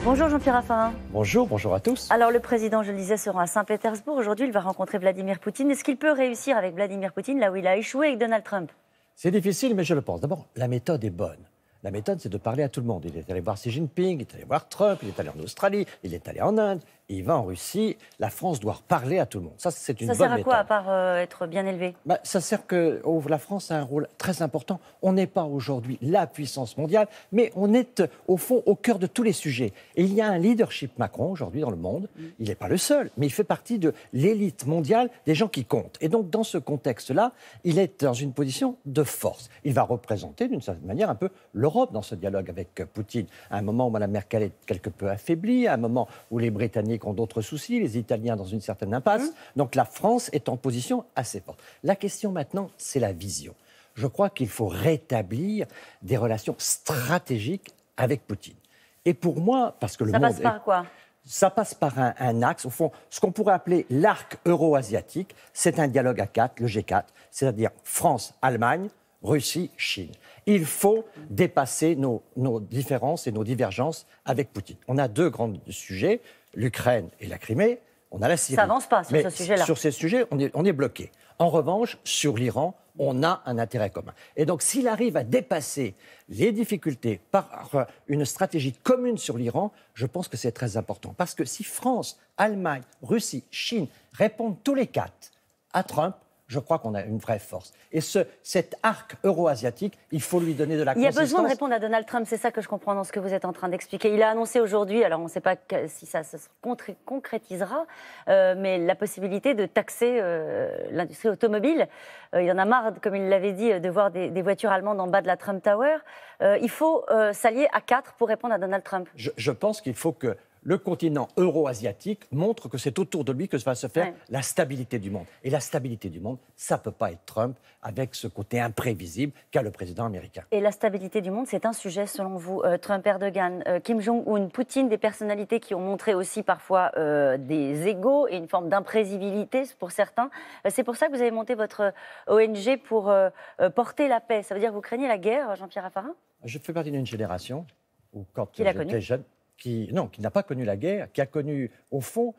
Bonjour Jean-Pierre Raffarin. Bonjour, bonjour à tous. Alors le président, je le disais, sera à Saint-Pétersbourg. Aujourd'hui, il va rencontrer Vladimir Poutine. Est-ce qu'il peut réussir avec Vladimir Poutine là où il a échoué avec Donald Trump? C'est difficile, mais je le pense. D'abord, la méthode est bonne. La méthode, c'est de parler à tout le monde. Il est allé voir Xi Jinping, il est allé voir Trump, il est allé en Australie, il est allé en Inde, il va en Russie. La France doit parler à tout le monde. Ça, c'est une bonne méthode. Ça sert à quoi, à part être bien élevé? Ça sert que la France a un rôle très important. On n'est pas aujourd'hui la puissance mondiale, mais on est au fond au cœur de tous les sujets. Et il y a un leadership Macron aujourd'hui dans le monde. Il n'est pas le seul, mais il fait partie de l'élite mondiale des gens qui comptent. Et donc, dans ce contexte-là, il est dans une position de force. Il va représenter d'une certaine manière un peu l'Europe dans ce dialogue avec Poutine. À un moment où Mme Merkel est quelque peu affaiblie, à un moment où les Britanniques ont d'autres soucis, les Italiens dans une certaine impasse. Donc la France est en position assez forte. La question maintenant, c'est la vision. Je crois qu'il faut rétablir des relations stratégiques avec Poutine. Et pour moi, parce que le monde... Ça passe par quoi? Ça passe par un axe, au fond, ce qu'on pourrait appeler l'arc euro-asiatique. C'est un dialogue à quatre, le G4, c'est-à-dire France, Allemagne, Russie, Chine. Il faut dépasser nos différences et nos divergences avec Poutine. On a deux grands sujets, l'Ukraine et la Crimée. On a la Syrie. Ça n'avance pas sur ce sujet-là. Sur ces sujets, on est bloqué. En revanche, sur l'Iran, on a un intérêt commun. Et donc, s'il arrive à dépasser les difficultés par une stratégie commune sur l'Iran, je pense que c'est très important. Parce que si France, Allemagne, Russie, Chine répondent tous les quatre à Trump, je crois qu'on a une vraie force. Et cet arc euro-asiatique, il faut lui donner de la consistance. Il y a besoin de répondre à Donald Trump, c'est ça que je comprends dans ce que vous êtes en train d'expliquer. Il a annoncé aujourd'hui, alors on ne sait pas si ça se concrétisera, mais la possibilité de taxer l'industrie automobile. Il y en a marre, comme il l'avait dit, de voir des voitures allemandes en bas de la Trump Tower. Il faut s'allier à quatre pour répondre à Donald Trump. Je pense qu'il faut que le continent euro-asiatique montre que c'est autour de lui que va se faire la stabilité du monde. Et la stabilité du monde, ça ne peut pas être Trump avec ce côté imprévisible qu'a le président américain. Et la stabilité du monde, c'est un sujet selon vous, Trump, Erdogan, Kim Jong-un, Poutine, des personnalités qui ont montré aussi parfois des égos et une forme d'imprévisibilité pour certains. C'est pour ça que vous avez monté votre ONG pour porter la paix. Ça veut dire que vous craignez la guerre, Jean-Pierre Raffarin? Je fais partie d'une génération où, quand Qui l'a j'étais connu jeune, qui n'a pas connu la guerre, qui a connu, au fond,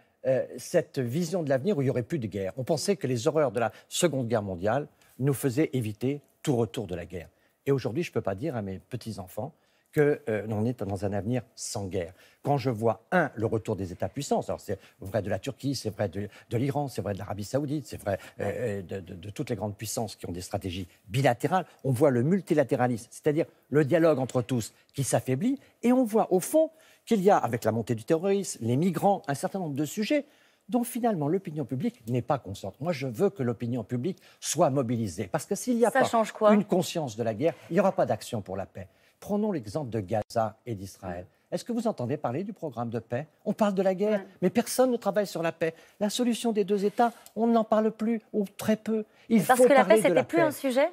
cette vision de l'avenir où il n'y aurait plus de guerre. On pensait que les horreurs de la Seconde Guerre mondiale nous faisaient éviter tout retour de la guerre. Et aujourd'hui, je ne peux pas dire à mes petits-enfants qu'on est dans un avenir sans guerre. Quand je vois, le retour des États-puissances, alors c'est vrai de la Turquie, c'est vrai de l'Iran, c'est vrai de l'Arabie Saoudite, c'est vrai de toutes les grandes puissances qui ont des stratégies bilatérales, on voit le multilatéralisme, c'est-à-dire le dialogue entre tous qui s'affaiblit, et on voit au fond qu'il y a, avec la montée du terrorisme, les migrants, un certain nombre de sujets dont finalement l'opinion publique n'est pas consciente. Moi, je veux que l'opinion publique soit mobilisée, parce que s'il n'y a pas une conscience de la guerre, il n'y aura pas d'action pour la paix. Prenons l'exemple de Gaza et d'Israël. Est-ce que vous entendez parler du programme de paix? On parle de la guerre, mais personne ne travaille sur la paix. La solution des deux États, on n'en parle plus, ou très peu. Parce que la paix, c'était plus un sujet?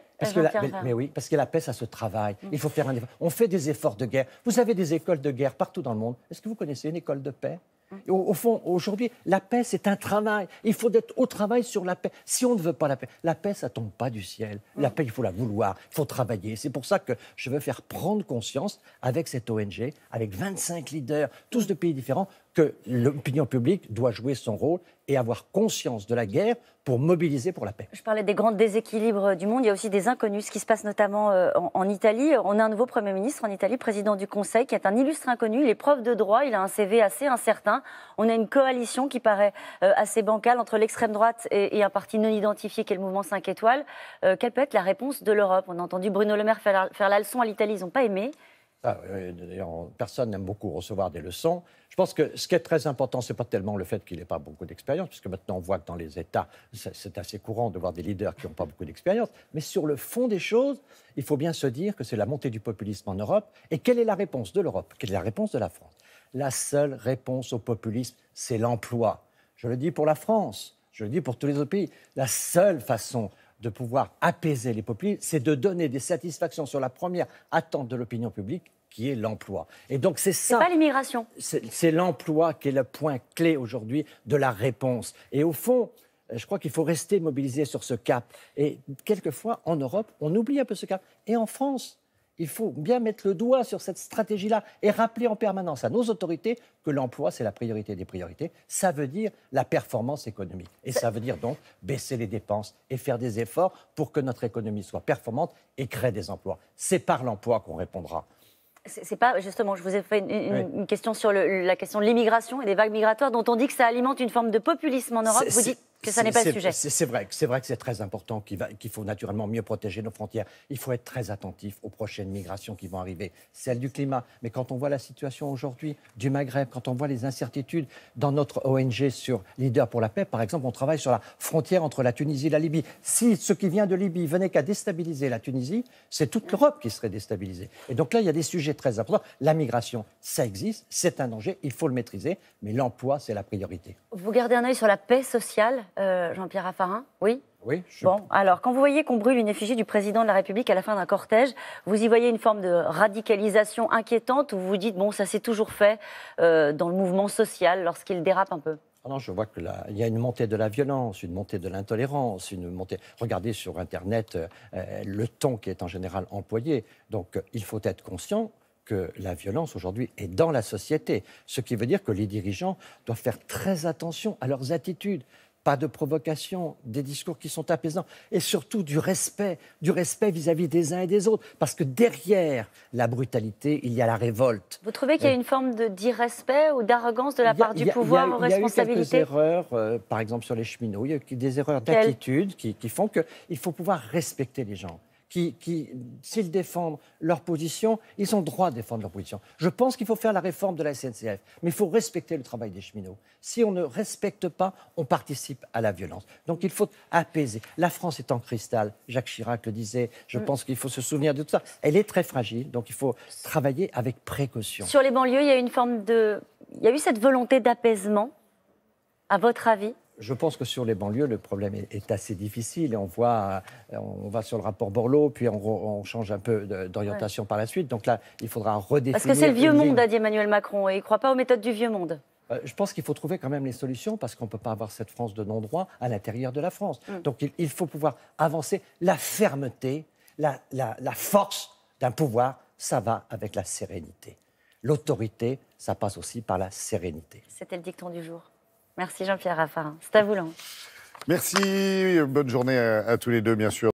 Mais oui, parce que la paix, ça se travaille. Il faut faire un effort. On fait des efforts de guerre. Vous avez des écoles de guerre partout dans le monde. Est-ce que vous connaissez une école de paix? Au fond, aujourd'hui, la paix, c'est un travail. Il faut être au travail sur la paix. Si on ne veut pas la paix, ça ne tombe pas du ciel. La paix, il faut la vouloir, il faut travailler. C'est pour ça que je veux faire prendre conscience, avec cette ONG, avec 25 leaders, tous de pays différents, que l'opinion publique doit jouer son rôle et avoir conscience de la guerre pour mobiliser pour la paix. Je parlais des grands déséquilibres du monde. Il y a aussi des inconnus, ce qui se passe notamment en Italie. On a un nouveau Premier ministre en Italie, président du Conseil, qui est un illustre inconnu. Il est prof de droit, il a un CV assez incertain. On a une coalition qui paraît assez bancale entre l'extrême droite et un parti non identifié qui est le mouvement 5 étoiles. Quelle peut être la réponse de l'Europe? On a entendu Bruno Le Maire faire la leçon à l'Italie, ils n'ont pas aimé. D'ailleurs, personne n'aime beaucoup recevoir des leçons. Je pense que ce qui est très important, ce n'est pas tellement le fait qu'il n'ait pas beaucoup d'expérience, puisque maintenant on voit que dans les États, c'est assez courant de voir des leaders qui n'ont pas beaucoup d'expérience. Mais sur le fond des choses, il faut bien se dire que c'est la montée du populisme en Europe. Et quelle est la réponse de l'Europe? Quelle est la réponse de la France? La seule réponse au populisme, c'est l'emploi. Je le dis pour la France, je le dis pour tous les autres pays. La seule façon de pouvoir apaiser les populismes, c'est de donner des satisfactions sur la première attente de l'opinion publique, qui est l'emploi. Et donc c'est ça. C'est pas l'immigration. C'est l'emploi qui est le point clé aujourd'hui de la réponse. Et au fond, je crois qu'il faut rester mobilisé sur ce cap. Et quelquefois, en Europe, on oublie un peu ce cap. Et en France, Il faut bien mettre le doigt sur cette stratégie-là et rappeler en permanence à nos autorités que l'emploi, c'est la priorité des priorités. Ça veut dire la performance économique. Et ça veut dire donc baisser les dépenses et faire des efforts pour que notre économie soit performante et crée des emplois. C'est par l'emploi qu'on répondra. C'est pas, justement, je vous ai fait une question sur la question de l'immigration et des vagues migratoires dont on dit que ça alimente une forme de populisme en Europe. Vous dites que ça n'est pas le sujet. C'est vrai que c'est très important, qu'il faut naturellement mieux protéger nos frontières. Il faut être très attentif aux prochaines migrations qui vont arriver, celles du climat. Mais quand on voit la situation aujourd'hui du Maghreb, quand on voit les incertitudes dans notre ONG sur Leader pour la paix, par exemple, on travaille sur la frontière entre la Tunisie et la Libye. Si ce qui vient de Libye venait qu'à déstabiliser la Tunisie, c'est toute l'Europe qui serait déstabilisée. Et donc là, il y a des sujets très importants. La migration, ça existe, c'est un danger, il faut le maîtriser, mais l'emploi, c'est la priorité. Vous gardez un œil sur la paix sociale, Jean-Pierre Raffarin, oui? Oui. Bon, alors, quand vous voyez qu'on brûle une effigie du président de la République à la fin d'un cortège, vous y voyez une forme de radicalisation inquiétante où vous vous dites, bon, ça s'est toujours fait dans le mouvement social lorsqu'il dérape un peu? Non, je vois qu'il y a une montée de la violence, une montée de l'intolérance, une montée... Regardez sur Internet le ton qui est en général employé. Donc, il faut être conscient que la violence aujourd'hui est dans la société. Ce qui veut dire que les dirigeants doivent faire très attention à leurs attitudes. Pas de provocation, des discours qui sont apaisants et surtout du respect vis-à-vis des uns et des autres. Parce que derrière la brutalité, il y a la révolte. Vous trouvez qu'il y a une forme d'irrespect ou d'arrogance de la part du pouvoir aux responsabilités? Il y a eu quelques erreurs, par exemple sur les cheminots, il y a eu des erreurs d'attitude qui font qu'il faut pouvoir respecter les gens. S'ils défendent leur position, ils ont le droit de défendre leur position. Je pense qu'il faut faire la réforme de la SNCF, mais il faut respecter le travail des cheminots. Si on ne respecte pas, on participe à la violence. Donc il faut apaiser. La France est en cristal, Jacques Chirac le disait, je pense qu'il faut se souvenir de tout ça. Elle est très fragile, donc il faut travailler avec précaution. Sur les banlieues, il y a il y a eu cette volonté d'apaisement, à votre avis? Je pense que sur les banlieues, le problème est assez difficile. On va sur le rapport Borloo, puis on change un peu d'orientation par la suite. Donc là, il faudra redéfinir. Parce que c'est le vieux monde, a dit Emmanuel Macron, et il ne croit pas aux méthodes du vieux monde. Je pense qu'il faut trouver quand même les solutions, parce qu'on ne peut pas avoir cette France de non-droit à l'intérieur de la France. Donc il faut pouvoir avancer. La fermeté, la force d'un pouvoir, ça va avec la sérénité. L'autorité, ça passe aussi par la sérénité. C'était le dicton du jour. Merci Jean-Pierre Raffarin. C'est à vous, Laurent. Merci, bonne journée à tous les deux, bien sûr.